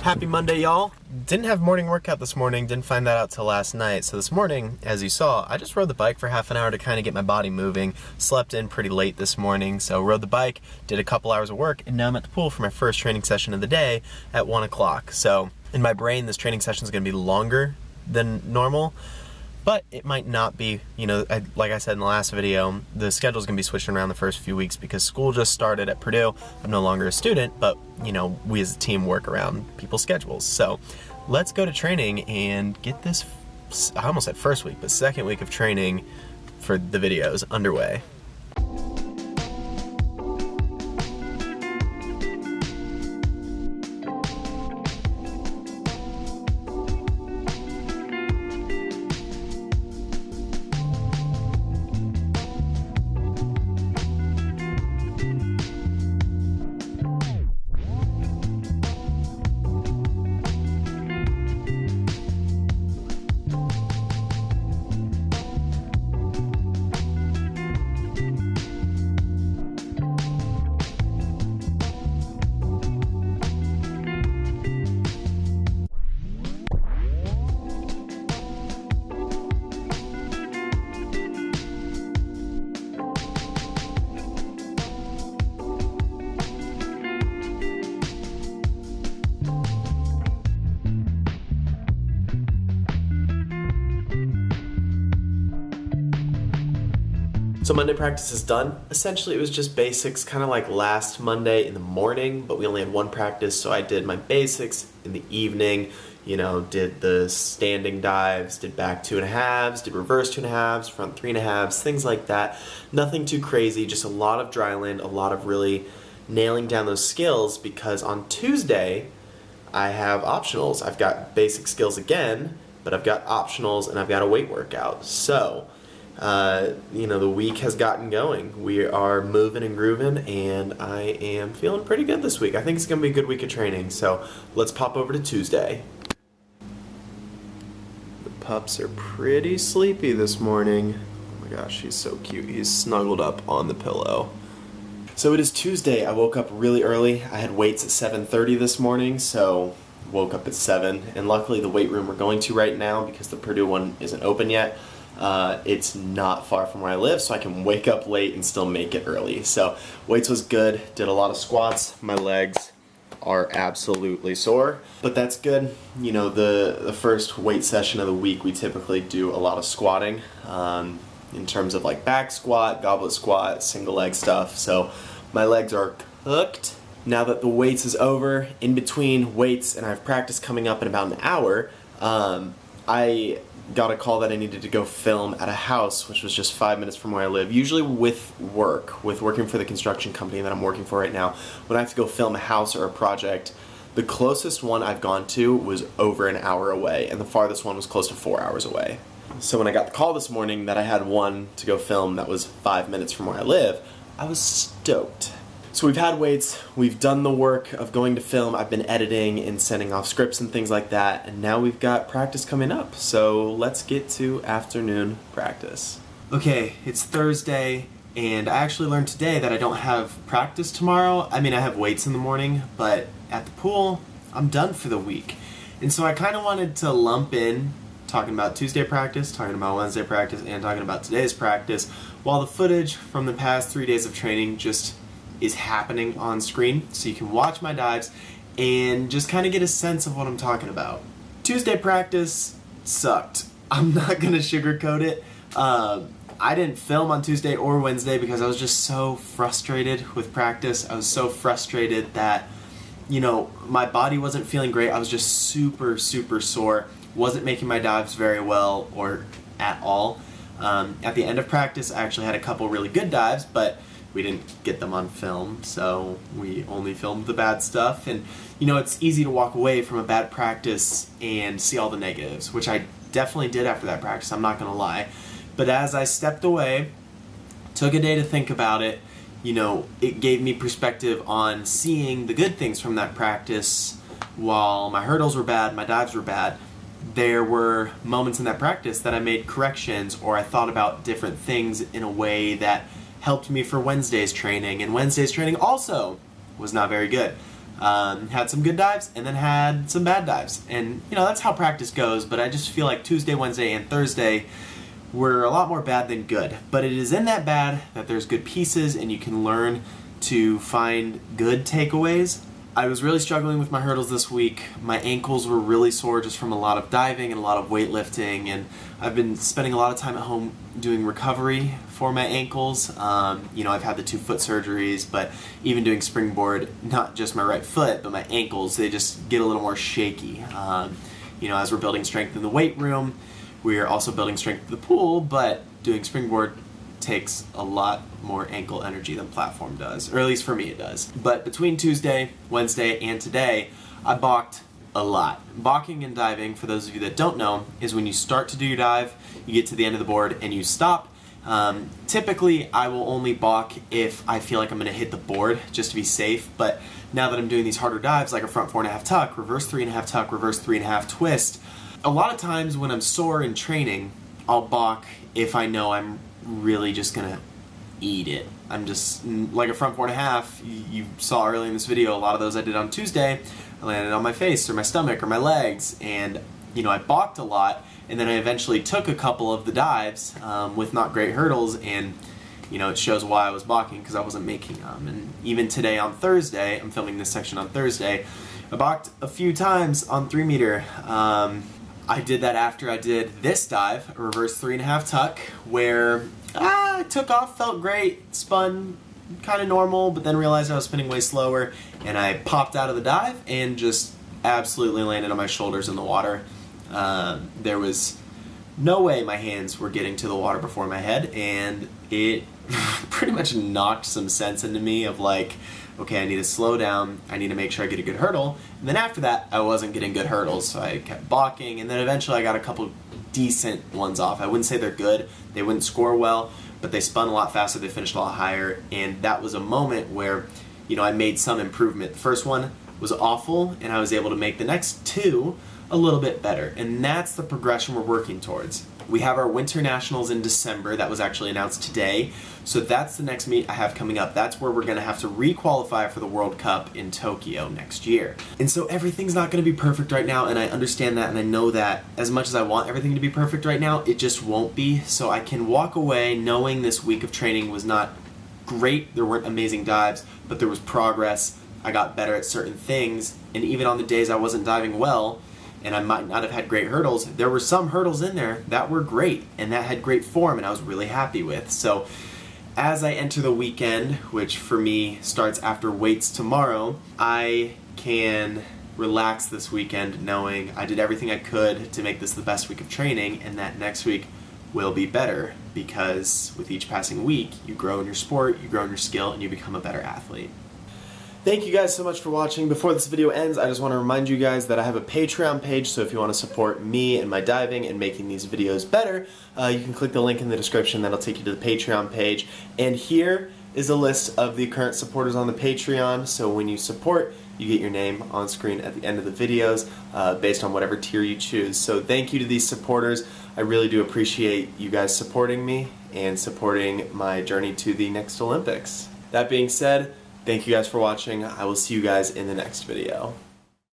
Happy Monday, y'all. Didn't have morning workout this morning, didn't find that out till last night. So this morning, as you saw, I just rode the bike for half an hour to kind of get my body moving. Slept in pretty late this morning, so rode the bike, did a couple hours of work, and now I'm at the pool for my first training session of the day at 1 o'clock. So in my brain, this training session is going to be longer than normal, but it might not be. You know, like I said in the last video, the schedule is going to be switching around the first few weeks because school just started at Purdue. I'm no longer a student, but you know, we as a team work around people's schedules. So let's go to training and get this, I almost said first week, but second week of training for the videos underway. So Monday practice is done. Essentially it was just basics, kind of like last Monday in the morning, but we only had one practice, so I did my basics in the evening, you know, did the standing dives, did back 2.5s, did reverse 2.5s, front 3.5s, things like that. Nothing too crazy, just a lot of dry land, a lot of really nailing down those skills, because on Tuesday I have optionals. I've got basic skills again, but I've got optionals and I've got a weight workout. So you know, the week has gotten going. We are moving and grooving, and I am feeling pretty good this week. I think it's going to be a good week of training, so let's pop over to Tuesday. The pups are pretty sleepy this morning. Oh my gosh, he's so cute. He's snuggled up on the pillow. So it is Tuesday. I woke up really early. I had weights at 7:30 this morning, so woke up at 7, and luckily the weight room we're going to right now, because the Purdue one isn't open yet, it's not far from where I live, so I can wake up late and still make it early. So weights was good, did a lot of squats. My legs are absolutely sore, but that's good. You know, the first weight session of the week, we typically do a lot of squatting in terms of like back squat, goblet squat, single leg stuff. So my legs are cooked. Now that the weights is over, in between weights, and I have practice coming up in about an hour, I got a call that I needed to go film at a house, which was just 5 minutes from where I live. Usually with working for the construction company that I'm working for right now, when I have to go film a house or a project, the closest one I've gone to was over an hour away, and the farthest one was close to 4 hours away. So when I got the call this morning that I had one to go film that was 5 minutes from where I live, I was stoked. So we've had weights, we've done the work of going to film, I've been editing and sending off scripts and things like that, and now we've got practice coming up. So let's get to afternoon practice. Okay, it's Thursday, and I actually learned today that I don't have practice tomorrow. I mean, I have weights in the morning, but at the pool, I'm done for the week. And so I kind of wanted to lump in talking about Tuesday practice, talking about Wednesday practice, and talking about today's practice, while the footage from the past 3 days of training just is happening on screen, so you can watch my dives and just kind of get a sense of what I'm talking about. Tuesday practice sucked. I'm not gonna sugarcoat it. I didn't film on Tuesday or Wednesday because I was just so frustrated with practice. I was so frustrated that, you know, my body wasn't feeling great. I was just super sore. Wasn't making my dives very well or at all. At the end of practice, I actually had a couple really good dives, but we didn't get them on film, so we only filmed the bad stuff. And you know, it's easy to walk away from a bad practice and see all the negatives, which I definitely did after that practice, I'm not gonna lie. But as I stepped away, took a day to think about it, you know, it gave me perspective on seeing the good things from that practice. While my hurdles were bad, my dives were bad, there were moments in that practice that I made corrections, or I thought about different things in a way that helped me for Wednesday's training, and Wednesday's training also was not very good. Had some good dives and then had some bad dives. And, you know, that's how practice goes, but I just feel like Tuesday, Wednesday, and Thursday were a lot more bad than good. But it is in that bad that there's good pieces and you can learn to find good takeaways. I was really struggling with my hurdles this week. My ankles were really sore just from a lot of diving and a lot of weightlifting, and I've been spending a lot of time at home doing recovery for my ankles. You know, I've had the 2 foot surgeries, but even doing springboard, not just my right foot, but my ankles, they just get a little more shaky. You know, as we're building strength in the weight room, we're also building strength in the pool, but doing springboard takes a lot more ankle energy than platform does, or at least for me it does. But between Tuesday, Wednesday, and today, I balked a lot. Balking and diving, for those of you that don't know, is when you start to do your dive, you get to the end of the board and you stop. Typically, I will only balk if I feel like I'm going to hit the board just to be safe, but now that I'm doing these harder dives, like a front 4.5 tuck, reverse 3.5 tuck, reverse 3.5 twist, a lot of times when I'm sore in training, I'll balk if I know I'm really just gonna eat it. I'm just, like a front 4.5, you saw earlier in this video, a lot of those I did on Tuesday, I landed on my face or my stomach or my legs, and you know, I balked a lot, and then I eventually took a couple of the dives with not great hurdles, and you know, it shows why I was balking, because I wasn't making them. And even today on Thursday, I'm filming this section on Thursday, I balked a few times on 3 meter. I did that after I did this dive, a reverse 3.5 tuck, where I took off, felt great, spun kind of normal, but then realized I was spinning way slower, and I popped out of the dive and just absolutely landed on my shoulders in the water. There was no way my hands were getting to the water before my head, and it pretty much knocked some sense into me of like, okay, I need to slow down, I need to make sure I get a good hurdle, and then after that, I wasn't getting good hurdles, so I kept balking, and then eventually I got a couple decent ones off. I wouldn't say they're good, they wouldn't score well, but they spun a lot faster, they finished a lot higher, and that was a moment where, you know, I made some improvement. The first one was awful, and I was able to make the next 2 a little bit better, and that's the progression we're working towards. We have our Winter Nationals in December. That was actually announced today. So that's the next meet I have coming up. That's where we're going to have to re-qualify for the World Cup in Tokyo next year. And so everything's not going to be perfect right now, and I understand that, and I know that as much as I want everything to be perfect right now, it just won't be. So I can walk away knowing this week of training was not great. There weren't amazing dives, but there was progress. I got better at certain things, and even on the days I wasn't diving well, and I might not have had great hurdles, there were some hurdles in there that were great and that had great form and I was really happy with. So as I enter the weekend, which for me starts after weights tomorrow, I can relax this weekend knowing I did everything I could to make this the best week of training, and that next week will be better, because with each passing week you grow in your sport, you grow in your skill, and you become a better athlete. Thank you guys so much for watching. Before this video ends, I just want to remind you guys that I have a Patreon page, so if you want to support me and my diving and making these videos better, you can click the link in the description. That'll take you to the Patreon page. And here is a list of the current supporters on the Patreon, so when you support, you get your name on screen at the end of the videos based on whatever tier you choose. So thank you to these supporters. I really do appreciate you guys supporting me and supporting my journey to the next Olympics. That being said, thank you guys for watching. I will see you guys in the next video.